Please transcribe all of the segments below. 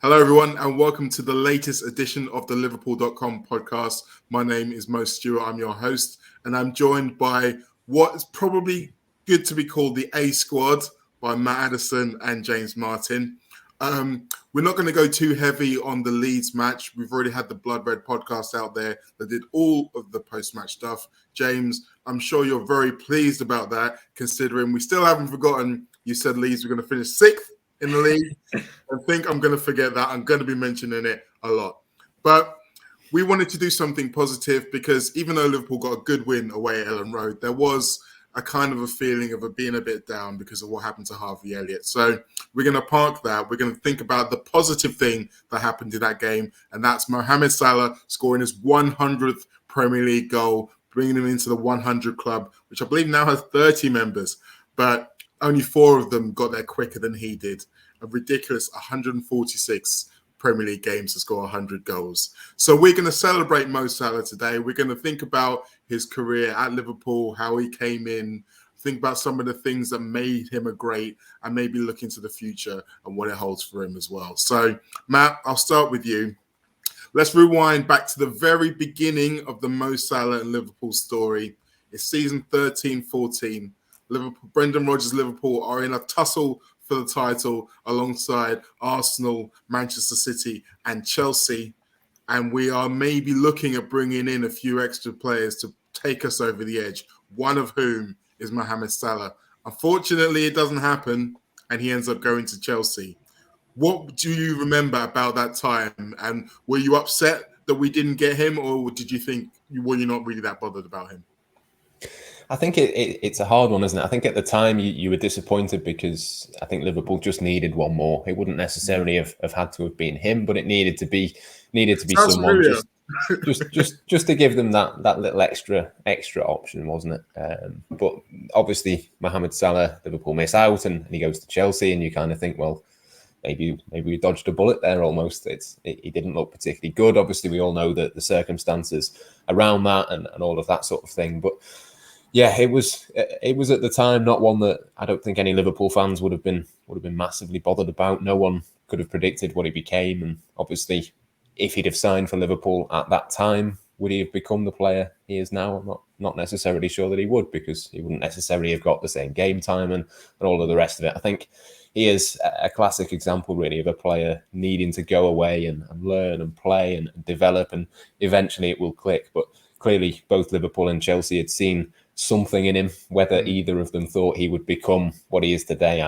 Hello, everyone, and welcome to the latest edition of the Liverpool.com podcast. My name is Stewart. I'm your host, and I'm joined by what is probably good to be called the A squad by Matt Addison and James Martin. We're not going to go too heavy on the Leeds match. We've already had the Blood Red podcast out there that did all of the post-match stuff. James, I'm sure you're very pleased about that, considering we still haven't forgotten you said Leeds were going to finish 6th in the league. I think I'm going to forget that. I'm going to be mentioning it a lot. But we wanted to do something positive because even though Liverpool got a good win away at Ellen Road, there was a kind of a feeling of it being a bit down because of what happened to Harvey Elliott. So we're going to park that. We're going to think about the positive thing that happened in that game, and that's Mohamed Salah scoring his 100th Premier League goal, bringing him into the 100 club, which I believe now has 30 members, but only 4 of them got there quicker than he did. A ridiculous 146 Premier League games to score 100 goals. So we're going to celebrate Mo Salah today. We're going to think about his career at Liverpool, how he came in, think about some of the things that made him a great, and maybe look into the future and what it holds for him as well. So, Matt, I'll start with you. Let's rewind back to the very beginning of the Mo Salah and Liverpool story. It's season 13-14. Liverpool, Brendan Rodgers' Liverpool are in a tussle for the title alongside Arsenal, Manchester City and Chelsea. And we are maybe looking at bringing in a few extra players to take us over the edge, one of whom is Mohamed Salah. Unfortunately, it doesn't happen and he ends up going to Chelsea. What do you remember about that time? And were you upset that we didn't get him, or did you think, were you not really that bothered about him? I think it's a hard one, isn't it? I think at the time you were disappointed because I think Liverpool just needed one more. It wouldn't necessarily have had to have been him, but it needed to be someone just to give them that little extra option, wasn't it? But obviously Mohamed Salah, Liverpool miss out, and he goes to Chelsea, and you kind of think, well, maybe we dodged a bullet there almost. He didn't look particularly good. Obviously, we all know that the circumstances around that and all of that sort of thing, but. Yeah, it was at the time not one that I don't think any Liverpool fans would have been massively bothered about. No one could have predicted what he became, and obviously, if he'd have signed for Liverpool at that time, would he have become the player he is now? I'm not necessarily sure that he would, because he wouldn't necessarily have got the same game time and all of the rest of it. I think he is a classic example, really, of a player needing to go away and learn and play and develop, and eventually it will click. But clearly, both Liverpool and Chelsea had seen something in him. Whether either of them thought he would become what he is today,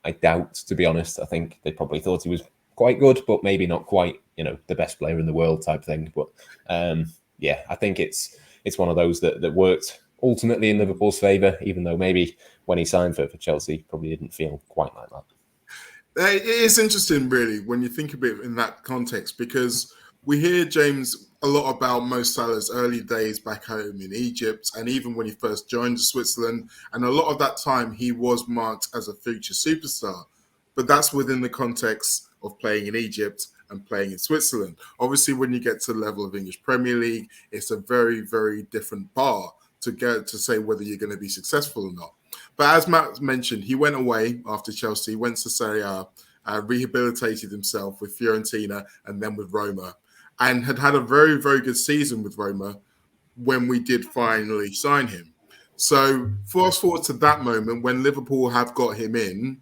I doubt, to be honest. I think they probably thought he was quite good, but maybe not quite, the best player in the world type thing. But I think it's one of those that worked ultimately in Liverpool's favour, even though maybe when he signed for Chelsea, probably didn't feel quite like that. It is interesting, really, when you think of it in that context, because we hear, James, a lot about Mo Salah's early days back home in Egypt, and even when he first joined Switzerland. And a lot of that time, he was marked as a future superstar. But that's within the context of playing in Egypt and playing in Switzerland. Obviously, when you get to the level of English Premier League, it's a very, very different bar to get to say whether you're going to be successful or not. But as Matt mentioned, he went away after Chelsea, went to Serie A, rehabilitated himself with Fiorentina and then with Roma, and had a very, very good season with Roma when we did finally sign him. So fast forward to that moment when Liverpool have got him in,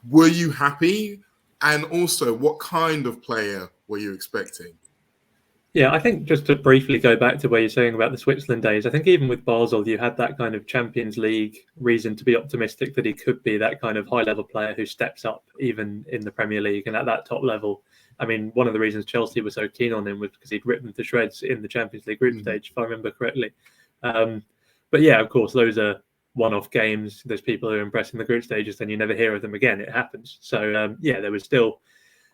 were you happy? And also, what kind of player were you expecting? Yeah, I think just to briefly go back to where you're saying about the Switzerland days, I think even with Basel, you had that kind of Champions League reason to be optimistic that he could be that kind of high-level player who steps up even in the Premier League and at that top level. I mean, one of the reasons Chelsea were so keen on him was because he'd ripped them to shreds in the Champions League group stage, if I remember correctly. But yeah, of course, those are one-off games. There's people who are impressed in the group stages, then you never hear of them again. It happens. So there was still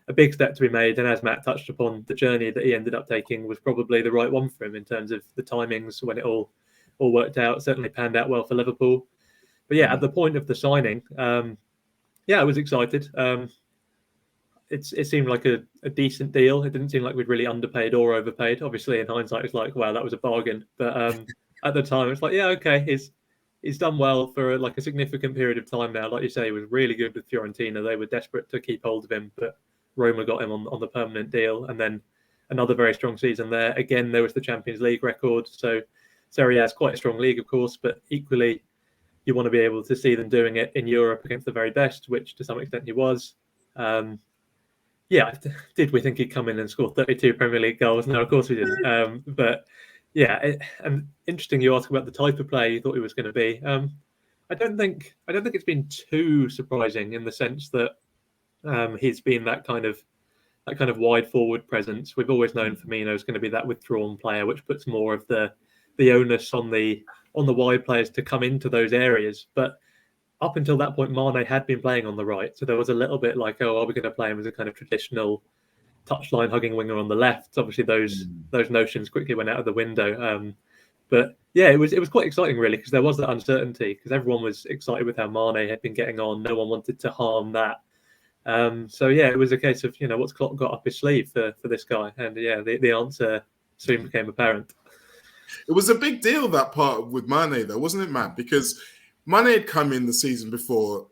a big step to be made. And as Matt touched upon, the journey that he ended up taking was probably the right one for him in terms of the timings when it all worked out. Certainly panned out well for Liverpool. But yeah, at the point of the signing, I was excited. It seemed like a decent deal. It didn't seem like we'd really underpaid or overpaid. Obviously, in hindsight, it's like, wow, that was a bargain. But at the time, it's like, yeah, okay, he's done well for like a significant period of time now. Like you say, he was really good with Fiorentina. They were desperate to keep hold of him, but Roma got him on the permanent deal, and then another very strong season there. Again, there was the Champions League record. So Serie A is quite a strong league, of course, but equally, you want to be able to see them doing it in Europe against the very best, which to some extent he was. Did we think he'd come in and score 32 Premier League goals? No, of course we didn't. But yeah, and interesting you ask about the type of player you thought he was going to be. I don't think it's been too surprising in the sense that he's been that kind of wide forward presence. We've always known Firmino is going to be that withdrawn player, which puts more of the onus on the wide players to come into those areas. But up until that point, Mane had been playing on the right, so there was a little bit like, oh, are we going to play him as a kind of traditional touchline hugging winger on the left? Obviously, those notions quickly went out of the window. But yeah, it was quite exciting, really, because there was that uncertainty, because everyone was excited with how Mane had been getting on. No one wanted to harm that. So yeah, it was a case of, what's Klopp got up his sleeve for this guy, and yeah, the answer soon became apparent. It was a big deal, that part with Mane, though, wasn't it, Matt? Because Mane had come in the season before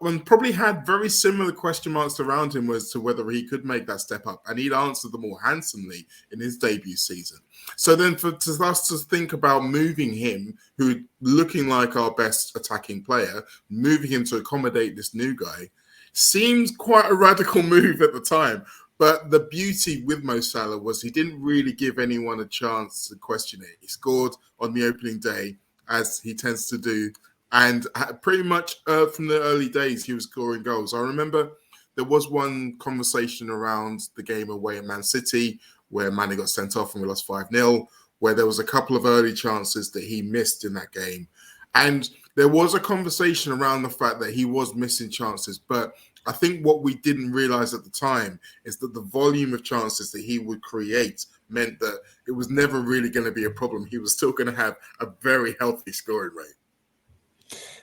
and probably had very similar question marks around him as to whether he could make that step up, and he'd answered them all handsomely in his debut season. So then for us to think about moving him, who looking like our best attacking player, moving him to accommodate this new guy, seems quite a radical move at the time. But the beauty with Mo Salah was he didn't really give anyone a chance to question it. He scored on the opening day, as he tends to do. And pretty much from the early days, he was scoring goals. I remember there was one conversation around the game away at Man City where Mane got sent off and we lost 5-0, where there was a couple of early chances that he missed in that game. And there was a conversation around the fact that he was missing chances. But I think what we didn't realize at the time is that the volume of chances that he would create meant that it was never really going to be a problem. He was still going to have a very healthy scoring rate.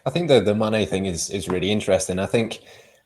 I think the Mane thing is really interesting. I think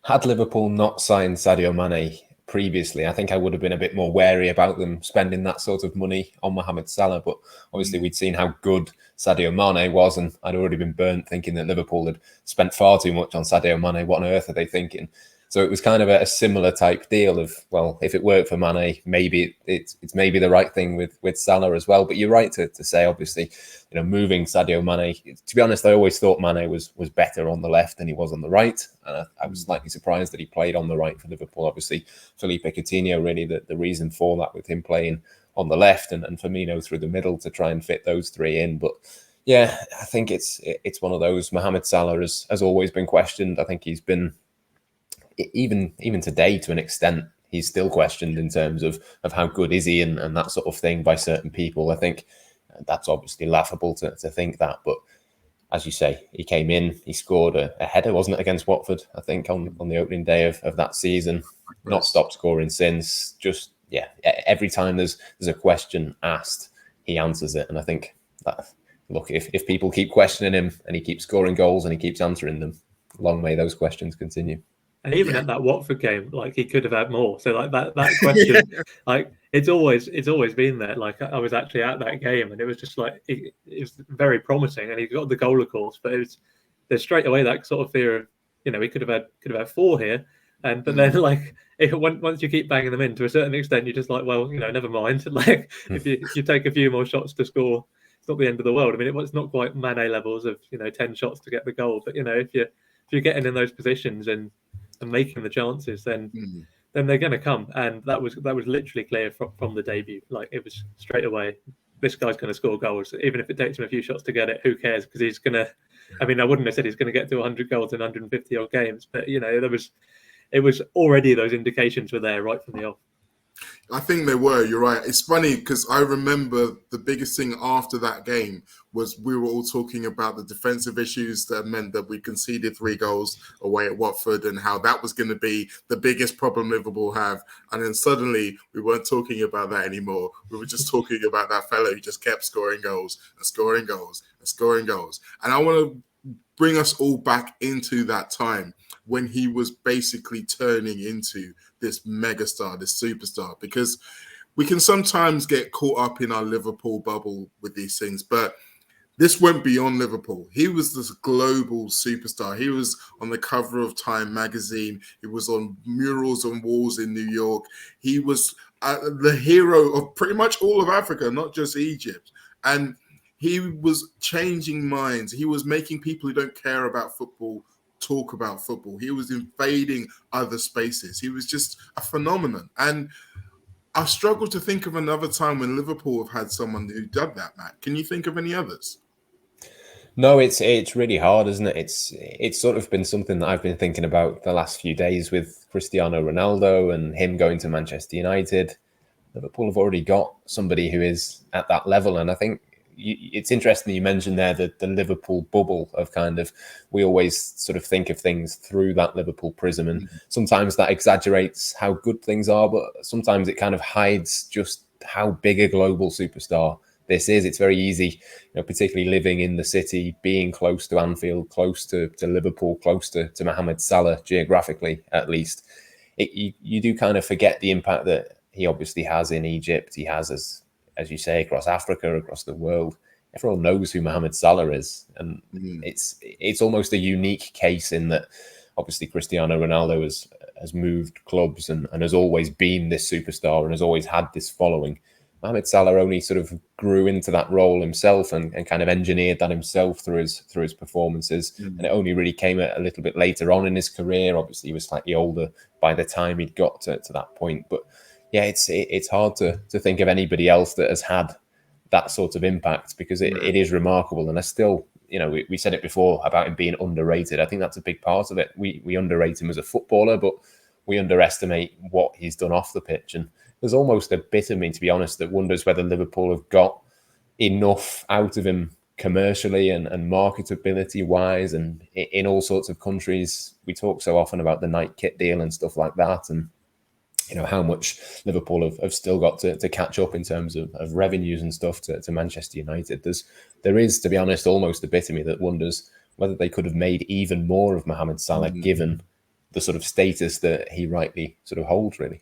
had Liverpool not signed Sadio Mane previously, I think I would have been a bit more wary about them spending that sort of money on Mohamed Salah. But obviously we'd seen how good Sadio Mane was, and I'd already been burnt thinking that Liverpool had spent far too much on Sadio Mane. What on earth are they thinking? So it was kind of a similar type deal of, well, if it worked for Mane, maybe it's maybe the right thing with Salah as well. But you're right to say, obviously, moving Sadio Mane. To be honest, I always thought Mane was better on the left than he was on the right. And I was slightly surprised that he played on the right for Liverpool. Obviously, Felipe Coutinho, really the reason for that, with him playing on the left and Firmino through the middle to try and fit those three in. But yeah, I think it's one of those. Mohamed Salah has always been questioned. I think he's been, even today, to an extent, he's still questioned in terms of how good is he and that sort of thing by certain people. I think that's obviously laughable to think that. But as you say, he came in, he scored a header, wasn't it, against Watford, I think, on the opening day of that season. Not stopped scoring since. Just, yeah, every time there's a question asked, he answers it. And I think that, look, if people keep questioning him and he keeps scoring goals and he keeps answering them, long may those questions continue. And even at that Watford game, like, he could have had more. So like that question, like, it's always been there. Like, I was actually at that game, and it was just like it was very promising. And he got the goal, of course, but there's straight away that sort of fear of, he could have had 4 here, but then like once you keep banging them in to a certain extent, you're just like, well, never mind. Like if you take a few more shots to score, it's not the end of the world. I mean, it's not quite Mane levels of 10 shots to get the goal, but if you're getting in those positions and making the chances, then they're going to come. And that was literally clear from the debut. Like, it was straight away, this guy's going to score goals, even if it takes him a few shots to get it. Who cares? Because he's going to. I mean, I wouldn't have said he's going to get to 100 goals in 150 odd games, but it was already, those indications were there right from the off. I think they were. You're right. It's funny because I remember the biggest thing after that game was we were all talking about the defensive issues that meant that we conceded 3 goals away at Watford and how that was going to be the biggest problem Liverpool have. And then suddenly we weren't talking about that anymore. We were just talking about that fellow who just kept scoring goals and scoring goals and scoring goals. And I want to bring us all back into that time when he was basically turning into this megastar, this superstar, because we can sometimes get caught up in our Liverpool bubble with these things. But this went beyond Liverpool. He was this global superstar. He was on the cover of Time magazine. He was on murals on walls in New York. He was the hero of pretty much all of Africa, not just Egypt. And he was changing minds. He was making people who don't care about football talk about football. He was invading other spaces. He was just a phenomenon. And I struggle to think of another time when Liverpool have had someone who did that, Matt. Can you think of any others? No, it's really hard, isn't it? It's sort of been something that I've been thinking about the last few days with Cristiano Ronaldo and him going to Manchester United. Liverpool have already got somebody who is at that level, and I think it's interesting that you mentioned there that the Liverpool bubble of kind of, we always sort of think of things through that Liverpool prism, and sometimes that exaggerates how good things are, but sometimes it kind of hides just how big a global superstar this is. It's very easy, particularly living in the city, being close to Anfield, close to Liverpool, close to Mohamed Salah, geographically at least. You do kind of forget the impact that he obviously has in Egypt. He has, as you say, across Africa, across the world. Everyone knows who Mohamed Salah is. And it's almost a unique case in that obviously Cristiano Ronaldo has moved clubs and has always been this superstar and has always had this following. Mohamed Salah only sort of grew into that role himself and kind of engineered that himself through his performances. And it only really came a little bit later on in his career. Obviously, he was slightly older by the time he'd got to that point. But yeah, it's hard to think of anybody else that has had that sort of impact, because it is remarkable. And I still, we said it before about him being underrated. I think that's a big part of it. We underrate him as a footballer, but we underestimate what he's done off the pitch. And there's almost a bit of me, to be honest, that wonders whether Liverpool have got enough out of him commercially and marketability wise, and in all sorts of countries. We talk so often about the Nike kit deal and stuff like that, and how much Liverpool have still got to catch up in terms of revenues and stuff to Manchester United. There is, to be honest, almost a bit of me that wonders whether they could have made even more of Mohamed Salah, given the sort of status that he rightly sort of holds, really.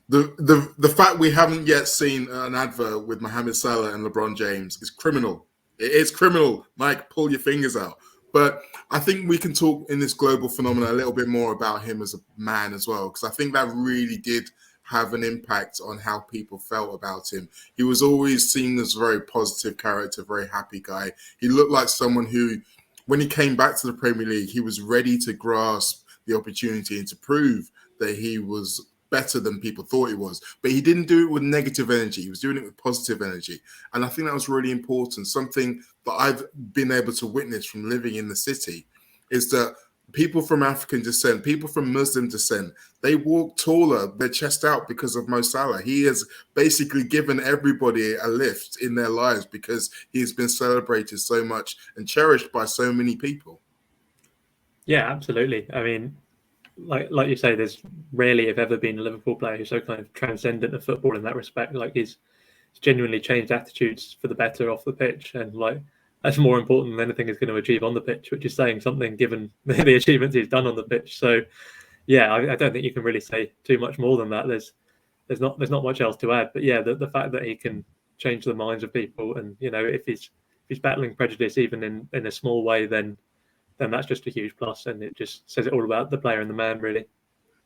The fact we haven't yet seen an advert with Mohamed Salah and LeBron James is criminal. It is criminal. Mike, pull your fingers out. But I think we can talk in this global phenomenon a little bit more about him as a man as well, because I think that really did have an impact on how people felt about him. He was always seen as a very positive character, very happy guy. He looked like someone who, when he came back to the Premier League, he was ready to grasp the opportunity and to prove that he was better than people thought he was. But he didn't do it with negative energy. He was doing it with positive energy. And I think that was really important. Something that I've been able to witness from living in the city is that people from African descent, people from Muslim descent, they walk taller, their chest out because of Mo Salah. He has basically given everybody a lift in their lives because he has been celebrated so much and cherished by so many people. Yeah, absolutely. I mean, like you say, there's rarely, if ever, been a Liverpool player who's so kind of transcendent of football in that respect. Like, he's genuinely changed attitudes for the better off the pitch, and like that's more important than anything he's going to achieve on the pitch, which is saying something given the achievements he's done on the pitch. So yeah, I don't think you can really say too much more than that. There's not much else to add. But yeah, the fact that he can change the minds of people, and if he's battling prejudice even in a small way, then that's just a huge plus, and it just says it all about the player and the man, really.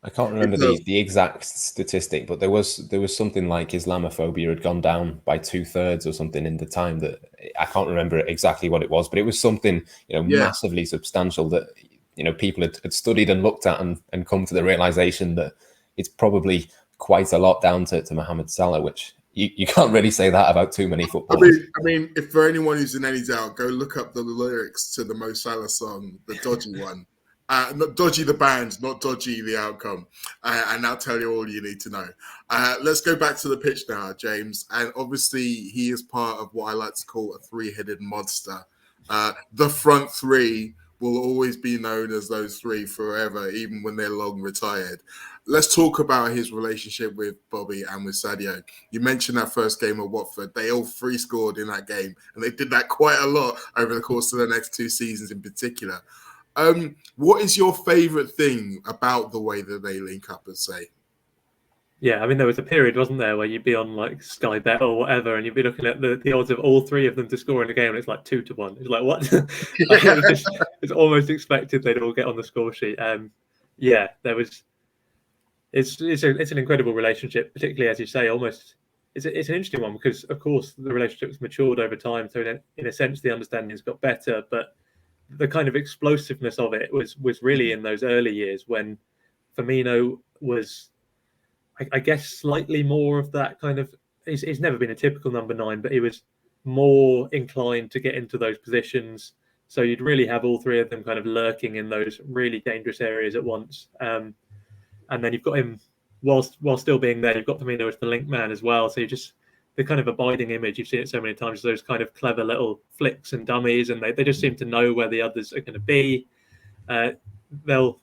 I can't remember the exact statistic, but there was something like Islamophobia had gone down by 2/3 or something in the time that I can't remember exactly what it was, but it was something massively substantial that people had studied and looked at and come to the realization that it's probably quite a lot down to Mohamed Salah, which you can't really say that about too many footballers. I mean, if for anyone who's in any doubt, go look up the lyrics to the Mo Salah song, the Dodgy one. Not Dodgy the band, not Dodgy the outcome. And I'll tell you all you need to know. Let's go back to the pitch now, James. And obviously, he is part of what I like to call a three-headed monster. The front three will always be known as those three forever, even when they're long retired. Let's talk about his relationship with Bobby and with Sadio. You mentioned that first game at Watford. They all three scored in that game, and they did that quite a lot over the course of the next two seasons in particular. What is your favourite thing about the way that they link up and say? Yeah, I mean, there was a period, wasn't there, where you'd be on like Sky Bet or whatever, and you'd be looking at the odds of all three of them to score in a game, and it's like 2-1. It's like, what? Like, it was just, it's almost expected they'd all get on the score sheet. Yeah, there was. It's an incredible relationship, particularly as you say. Almost, it's an interesting one because, of course, the relationship's matured over time. So in a sense, the understanding's got better, but the kind of explosiveness of it was really in those early years when Firmino was, I guess, slightly more of that kind of. He's never been a typical number 9, but he was more inclined to get into those positions. So you'd really have all three of them kind of lurking in those really dangerous areas at once. And then you've got him, while still being there, you've got Firmino as the link man as well. So you just, the kind of abiding image, you've seen it so many times, those kind of clever little flicks and dummies, and they just seem to know where the others are going to be. They'll,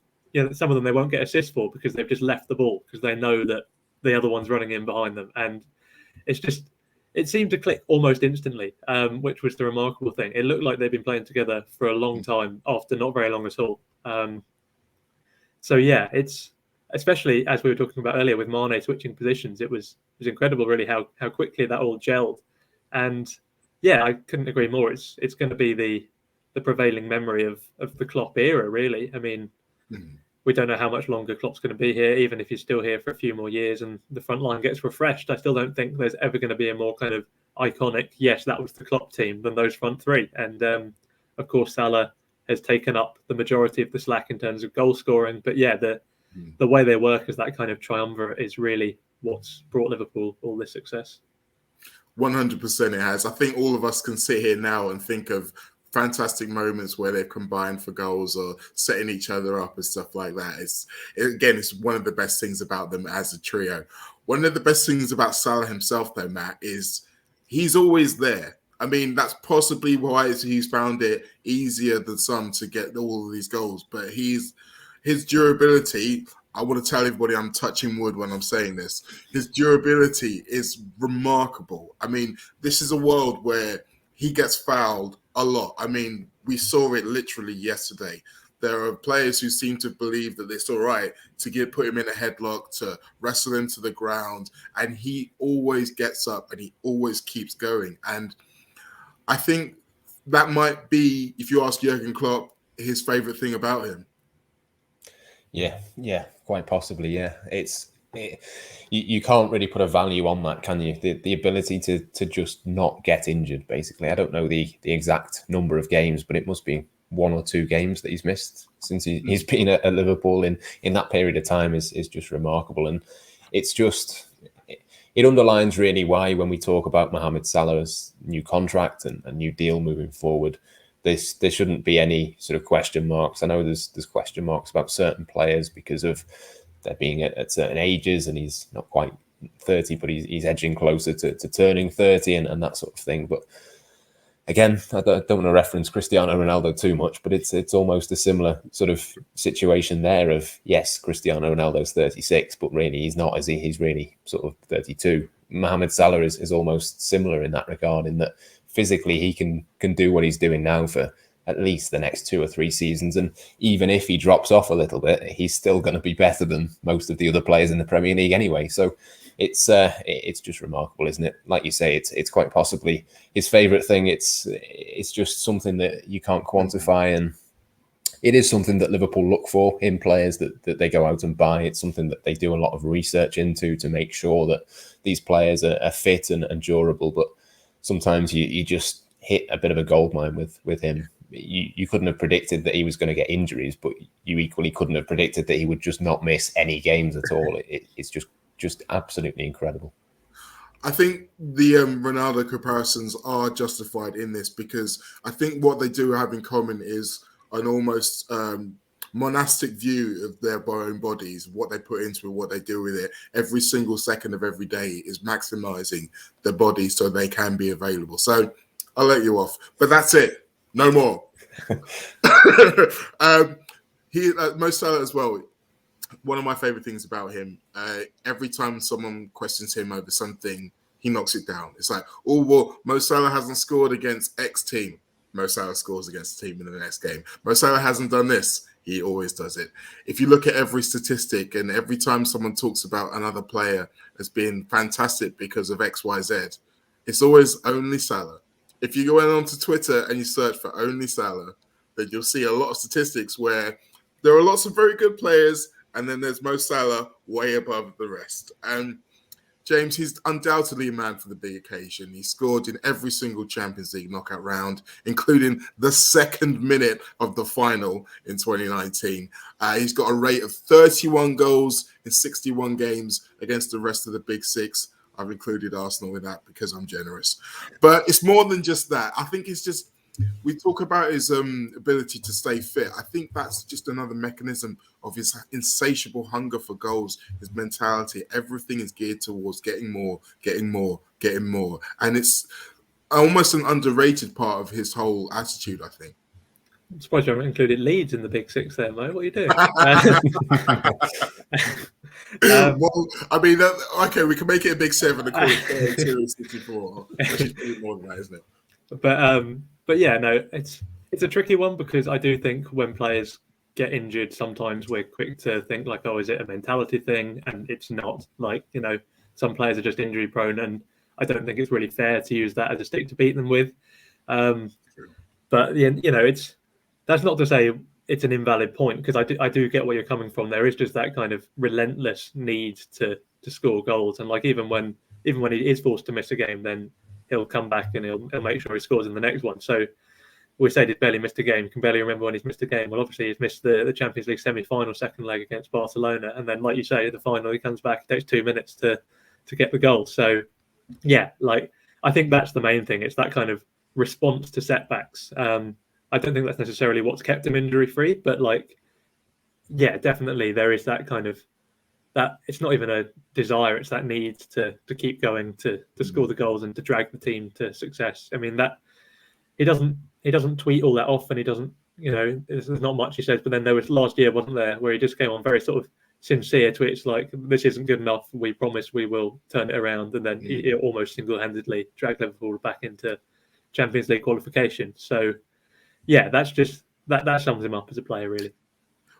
some of them they won't get assists for because they've just left the ball because they know that the other one's running in behind them. And it's just, it seemed to click almost instantly, which was the remarkable thing. It looked like they've been playing together for a long time after not very long at all. So yeah, it's, especially as we were talking about earlier with Mane switching positions, it was incredible really how quickly that all gelled. And yeah, I couldn't agree more. It's going to be the prevailing memory of the Klopp era, really. I mean, we don't know how much longer Klopp's going to be here, even if he's still here for a few more years and the front line gets refreshed. I still don't think there's ever going to be a more kind of iconic, yes, that was the Klopp team, than those front three. And of course, Salah has taken up the majority of the slack in terms of goal scoring. But yeah, the way they work as that kind of triumvirate is really what's brought Liverpool all this success. 100% it has. I think all of us can sit here now and think of fantastic moments where they've combined for goals or setting each other up and stuff like that. It's one of the best things about them as a trio. One of the best things about Salah himself, though, Matt, is he's always there. I mean, that's possibly why he's found it easier than some to get all of these goals. But his durability, I want to tell everybody I'm touching wood when I'm saying this, his durability is remarkable. I mean, this is a world where he gets fouled a lot. I mean, we saw it literally yesterday. There are players who seem to believe that it's all right to put him in a headlock, to wrestle him to the ground, and he always gets up and he always keeps going. And I think that might be, if you ask Jurgen Klopp, his favourite thing about him. Yeah, quite possibly. Yeah, you can't really put a value on that, can you? The ability to just not get injured, basically. I don't know the exact number of games, but it must be 1 or 2 games that he's missed since he's been at Liverpool in that period of time is just remarkable. And it's just, it underlines really why when we talk about Mohamed Salah's new contract and new deal moving forward, there shouldn't be any sort of question marks. I know there's question marks about certain players because of their being at certain ages, and he's not quite 30, but he's edging closer to turning 30 and that sort of thing. But again, I don't want to reference Cristiano Ronaldo too much, but it's almost a similar sort of situation there of, yes, Cristiano Ronaldo's 36, but really he's not, is he? He's really sort of 32. Mohamed Salah is almost similar in that regard, in that physically he can do what he's doing now for at least the next 2 or 3 seasons. And even if he drops off a little bit, he's still going to be better than most of the other players in the Premier League anyway. So it's just remarkable, isn't it? Like you say, it's quite possibly his favourite thing. It's just something that you can't quantify, and it is something that Liverpool look for in players that they go out and buy. It's something that they do a lot of research into to make sure that these players are fit and durable. But sometimes you just hit a bit of a goldmine with him. You couldn't have predicted that he was going to get injuries, but you equally couldn't have predicted that he would just not miss any games at all. It's just absolutely incredible. I think the Ronaldo comparisons are justified in this, because I think what they do have in common is an almost monastic view of their own bodies, what they put into it, what they do with it. Every single second of every day is maximizing their body so they can be available. So I'll let you off, but that's it. No more. Mo Salah as well. One of my favorite things about him, every time someone questions him over something, he knocks it down. It's like, oh, well, Mo Salah hasn't scored against X team. Mo Salah scores against the team in the next game. Mo Salah hasn't done this. he always does it. If you look at every statistic and every time someone talks about another player as being fantastic because of X, Y, Z, it's always only Salah. If you go onto Twitter and you search for only Salah, then you'll see a lot of statistics where there are lots of very good players, and then there's Mo Salah way above the rest. And James, he's undoubtedly a man for the big occasion. He scored in every single Champions League knockout round, including the second minute of the final in 2019. He's got a rate of 31 goals in 61 games against the rest of the big six. I've included Arsenal in that because I'm generous. But it's more than just that. I think it's just, we talk about his ability to stay fit. I think that's just another mechanism of his insatiable hunger for goals, his mentality. Everything is geared towards getting more, getting more, getting more. And it's almost an underrated part of his whole attitude, I think. I'm surprised you haven't included Leeds in the big six there, Mo. What are you doing? Well, I mean, okay, we can make it a big 7 and call it 264. Which is pretty more than that, isn't it? But yeah, no, it's a tricky one because I do think when players get injured, sometimes we're quick to think like, oh, is it a mentality thing? And it's not. Like, you know, some players are just injury prone, and I don't think it's really fair to use that as a stick to beat them with. But you know, that's not to say it's an invalid point, because I do get where you're coming from. There is just that kind of relentless need to score goals, and like even when he is forced to miss a game, then he'll come back and he'll make sure he scores in the next one. So we say he's barely missed a game. You can barely remember when he's missed a game. Well, obviously he's missed the Champions League semi-final second leg against Barcelona, and then like you say, the final he comes back, it takes 2 minutes to get the goal. So yeah, like I think that's the main thing. It's that kind of response to setbacks. I don't think that's necessarily what's kept him injury-free, but like, yeah, definitely there is that kind of, that it's not even a desire, it's that need to keep going, to score the goals and to drag the team to success. I mean, that he doesn't tweet all that often. He doesn't, you know, there's not much he says, but then there was last year, wasn't there, where he just came on very sort of sincere tweets like, this isn't good enough, we promise we will turn it around, and then he almost single-handedly dragged Liverpool back into Champions League qualification. So yeah, that's just that sums him up as a player, really.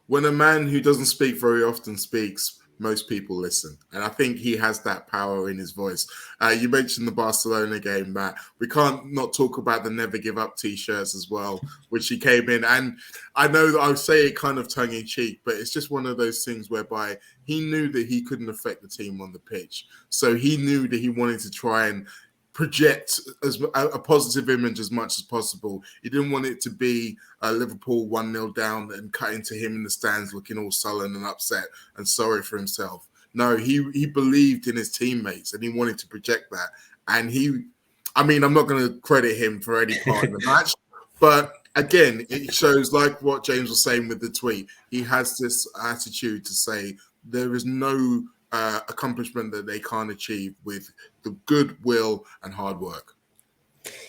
When a man who doesn't speak very often speaks, most people listen. And I think he has that power in his voice. You mentioned the Barcelona game, Matt. We can't not talk about the Never Give Up T-shirts as well, which he came in. And I know that I would say it kind of tongue-in-cheek, but it's just one of those things whereby he knew that he couldn't affect the team on the pitch. So he knew that he wanted to try and project as a positive image as much as possible. He didn't want it to be Liverpool 1-0 down and cutting to him in the stands looking all sullen and upset and sorry for himself. No, he believed in his teammates and he wanted to project that. And I'm not going to credit him for any part in the match, but again, it shows, like what James was saying with the tweet, he has this attitude to say there is no accomplishment that they can't achieve with the goodwill and hard work.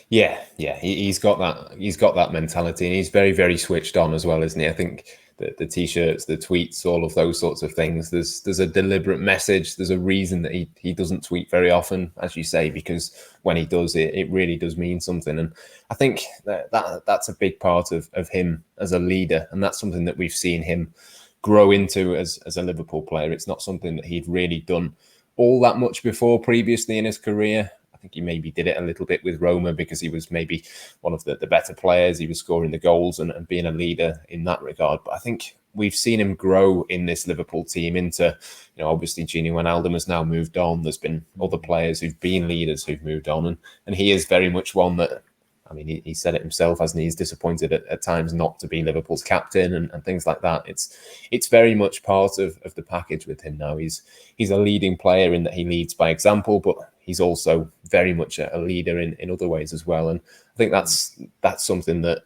Yeah, he's got that mentality, and he's very, very switched on as well, isn't he? I think the t-shirts, the tweets, all of those sorts of things. There's a deliberate message. There's a reason that he doesn't tweet very often, as you say, because when he does it really does mean something. And I think that's a big part of him as a leader, and that's something that we've seen him grow into as a Liverpool player. It's not something that he'd really done all that much before previously in his career. I think he maybe did it a little bit with Roma because he was maybe one of the better players. He was scoring the goals and being a leader in that regard. But I think we've seen him grow in this Liverpool team into, you know, obviously Gini Wijnaldum has now moved on. There's been other players who've been leaders who've moved on. And he is very much one that, I mean, he said it himself, hasn't he? He's disappointed at times not to be Liverpool's captain and things like that. It's very much part of the package with him now. He's a leading player in that he leads by example, but he's also very much a leader in other ways as well. And I think that's something that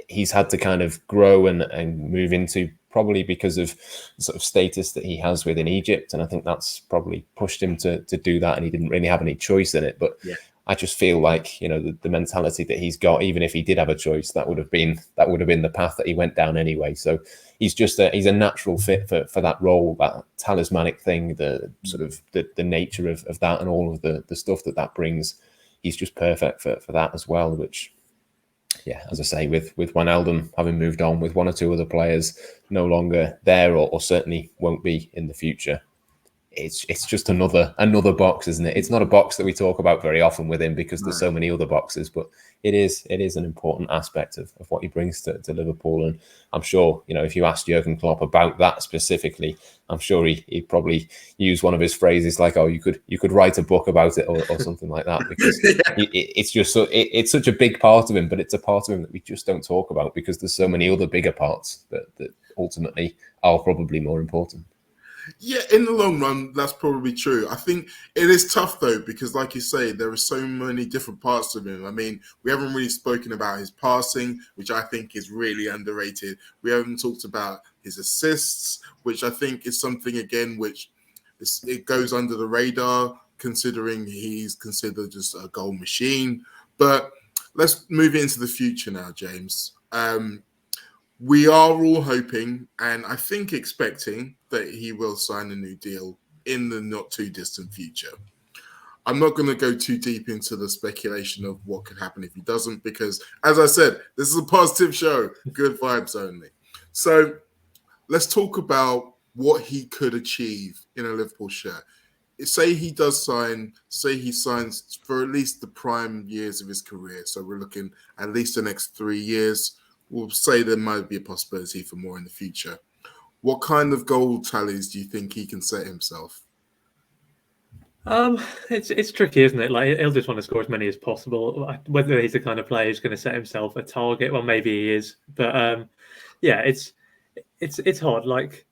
he's had to kind of grow and move into, probably because of the sort of status that he has within Egypt. And I think that's probably pushed him to do that, and he didn't really have any choice in it. But yeah, I just feel like, you know, the mentality that he's got, even if he did have a choice, that would have been the path that he went down anyway. So he's a natural fit for that role, that talismanic thing, the sort of the nature of that and all of the stuff that brings. He's just perfect for that as well, which yeah, as I say, with Wijnaldum having moved on, with one or two other players no longer there, or certainly won't be in the future, it's just another box, isn't it? It's not a box that we talk about very often with him because there's so many other boxes, but it is an important aspect of what he brings to Liverpool. And I'm sure, if you asked Jurgen Klopp about that specifically, I'm sure he'd probably use one of his phrases like, "Oh, you could write a book about it," or something like that, because it's just it's such a big part of him, but it's a part of him that we just don't talk about because there's so many other bigger parts that ultimately are probably more important. Yeah, in the long run, that's probably true. I think it is tough, though, because like you say, there are so many different parts of him. I mean, we haven't really spoken about his passing, which I think is really underrated. We haven't talked about his assists, which I think is something, again, which it goes under the radar, considering he's considered just a goal machine. But let's move into the future now, James. We are all hoping and I think expecting that he will sign a new deal in the not too distant future. I'm not going to go too deep into the speculation of what could happen if he doesn't, because as I said, this is a positive show, good vibes only. So let's talk about what he could achieve in a Liverpool shirt. Say he does sign, say he signs for at least the prime years of his career. So we're looking at least the next 3 years. We'll say there might be a possibility for more in the future. What kind of goal tallies do you think he can set himself? It's tricky, isn't it? Like, he'll just want to score as many as possible. Whether he's the kind of player who's going to set himself a target, well, maybe he is. But yeah, it's hard. Like,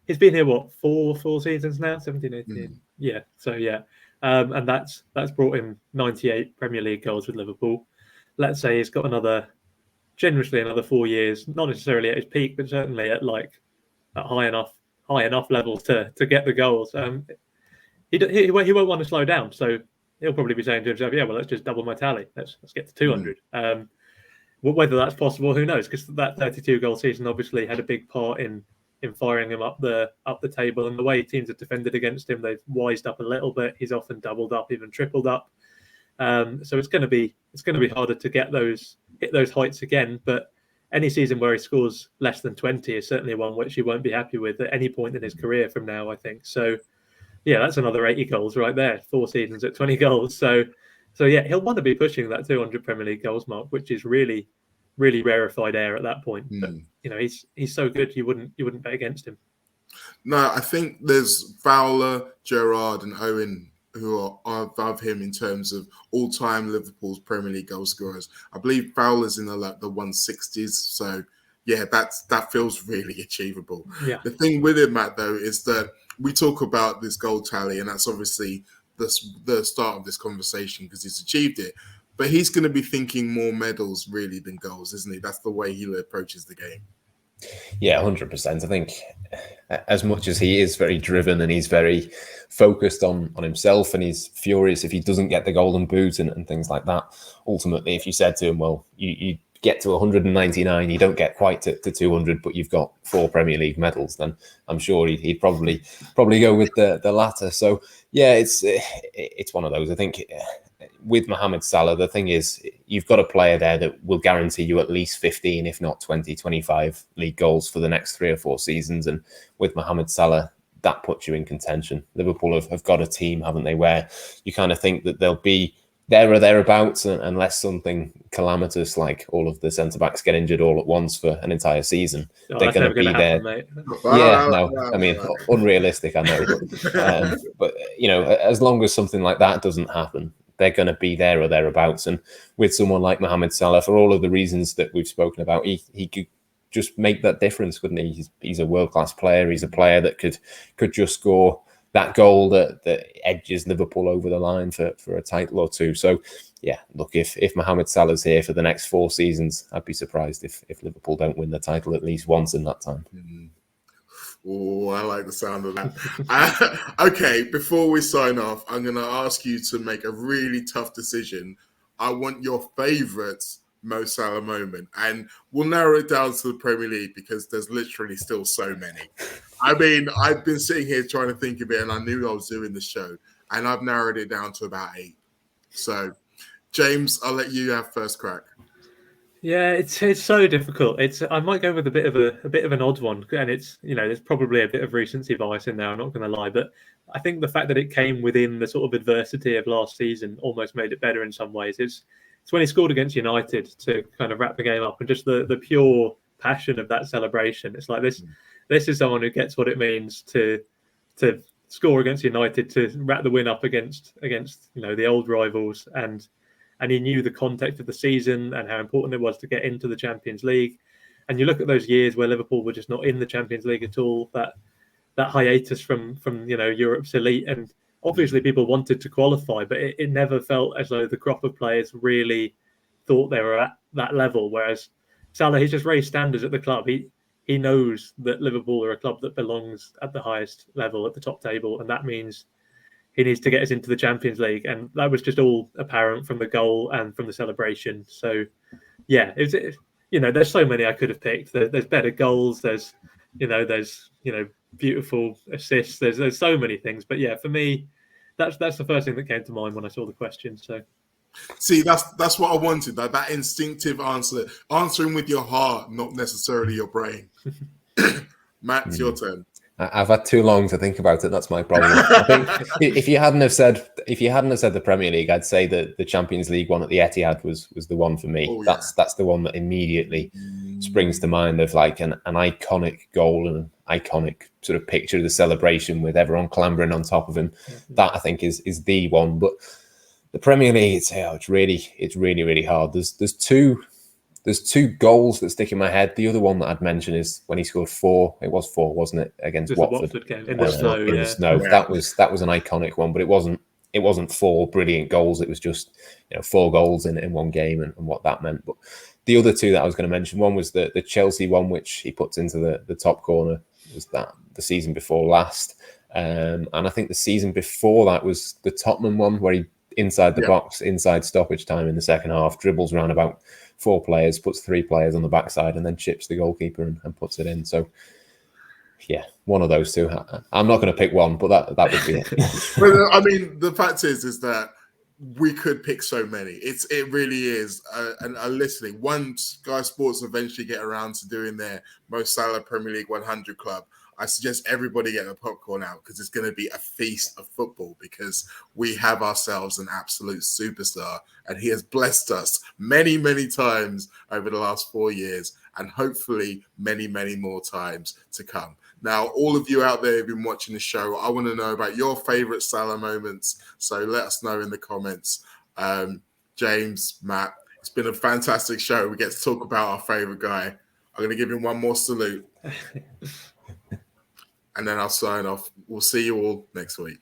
he's been here four seasons now, 17, 18. Yeah, so yeah, and that's brought him 98 Premier League goals with Liverpool. Let's say he's got generously another 4 years, not necessarily at his peak, but certainly at high enough levels to get the goals. He won't want to slow down, so he'll probably be saying to himself, "Yeah, well, let's just double my tally. Let's get to 200." Whether that's possible, who knows? Because that 32 goal season obviously had a big part in firing him up the table, and the way teams have defended against him, they've wised up a little bit. He's often doubled up, even tripled up. So it's going to be harder to hit those heights again. But any season where he scores less than 20 is certainly one which he won't be happy with at any point in his career from now, I think. So yeah, that's another 80 goals right there. 4 seasons at 20 goals. So yeah, he'll want to be pushing that 200 Premier League goals mark, which is really, really rarefied air at that point. But he's so good, you wouldn't bet against him. No, I think there's Fowler, Gerrard, and Owen who are above him in terms of all-time Liverpool's Premier League goal scorers. I believe Fowler's in the 160s. So yeah, that feels really achievable. Yeah. The thing with it, Matt, though, is that we talk about this goal tally, and that's obviously the start of this conversation because he's achieved it. But he's going to be thinking more medals really than goals, isn't he? That's the way he approaches the game. Yeah, 100%. I think as much as he is very driven and he's very focused on himself and he's furious if he doesn't get the golden boot and things like that, ultimately, if you said to him, well, you get to 199, you don't get quite to 200, but you've got 4 Premier League medals, then I'm sure he'd probably go with the latter. So yeah, it's one of those. I think with Mohamed Salah, the thing is, you've got a player there that will guarantee you at least 15, if not 20, 25 league goals for the next 3 or 4 seasons. And with Mohamed Salah, that puts you in contention. Liverpool have got a team, haven't they, where you kind of think that they'll be there or thereabouts, unless something calamitous like all of the centre-backs get injured all at once for an entire season. They're going to be there. Yeah, no, I mean, unrealistic, I know. But as long as something like that doesn't happen, they're going to be there or thereabouts. And with someone like Mohamed Salah, for all of the reasons that we've spoken about, he could just make that difference, couldn't he? He's a world-class player. He's a player that could just score that goal that edges Liverpool over the line for a title or two. So yeah, look, if Mohamed Salah's here for the next 4 seasons, I'd be surprised if Liverpool don't win the title at least once in that time. Oh, I like the sound of that. Okay, before we sign off, I'm going to ask you to make a really tough decision. I want your favourite Mo Salah moment, and we'll narrow it down to the Premier League because there's literally still so many. I mean, I've been sitting here trying to think of it, and I knew I was doing the show, and I've narrowed it down to about 8. So, James, I'll let you have first crack. Yeah, it's so difficult. I might go with a bit of an odd one, and it's there's probably a bit of recency bias in there. I'm not going to lie, but I think the fact that it came within the sort of adversity of last season almost made it better in some ways. It's when he scored against United to kind of wrap the game up, and just the pure passion of that celebration. It's like this is someone who gets what it means to score against United, to wrap the win up against the old rivals, and he knew the context of the season and how important it was to get into the Champions League. And you look at those years where Liverpool were just not in the Champions League at all, that hiatus from Europe's elite, and obviously people wanted to qualify, but it never felt as though the crop of players really thought they were at that level. Whereas Salah, he's just raised standards at the club. He knows that Liverpool are a club that belongs at the highest level, at the top table, and that means he needs to get us into the Champions League, and that was just all apparent from the goal and from the celebration. So, yeah, there's so many I could have picked. There's better goals. There's beautiful assists. There's so many things. But yeah, for me, that's the first thing that came to mind when I saw the question. So, see, that's what I wanted. That instinctive answer, answering with your heart, not necessarily your brain. Matt, it's your turn. I've had too long to think about it. That's my problem. I think if you hadn't have said the Premier League, I'd say that the Champions League one at the Etihad was the one for me. Oh, yeah. That's the one that immediately springs to mind of like an iconic goal and an iconic sort of picture of the celebration with everyone clambering on top of him. That I think is the one. But the Premier League, it's really hard. There's two goals that stick in my head. The other one that I'd mention is when he scored 4. It was 4, wasn't it, against Watford? Game. In the snow. In the snow. Yeah. That was an iconic one, but it wasn't 4 brilliant goals. It was just 4 goals in one game and what that meant. But the other 2 that I was going to mention, one was the Chelsea one, which he puts into the top corner. Was that the season before last? And I think the season before that was the Tottenham one, where he inside the box, inside stoppage time in the second half, dribbles around about 4 players, puts 3 players on the backside, and then chips the goalkeeper and puts it in. So, yeah, one of those 2. I'm not going to pick one, but that would be it. Well, I mean, the fact is that we could pick so many. It really is. And listening, once Sky Sports eventually get around to doing their Mo Salah Premier League 100 club, I suggest everybody get the popcorn out, because it's going to be a feast of football, because we have ourselves an absolute superstar, and he has blessed us many, many times over the last 4 years, and hopefully many, many more times to come. Now, all of you out there who've been watching the show, I want to know about your favorite Salah moments. So let us know in the comments. James, Matt, it's been a fantastic show. We get to talk about our favorite guy. I'm going to give him one more salute. And then I'll sign off. We'll see you all next week.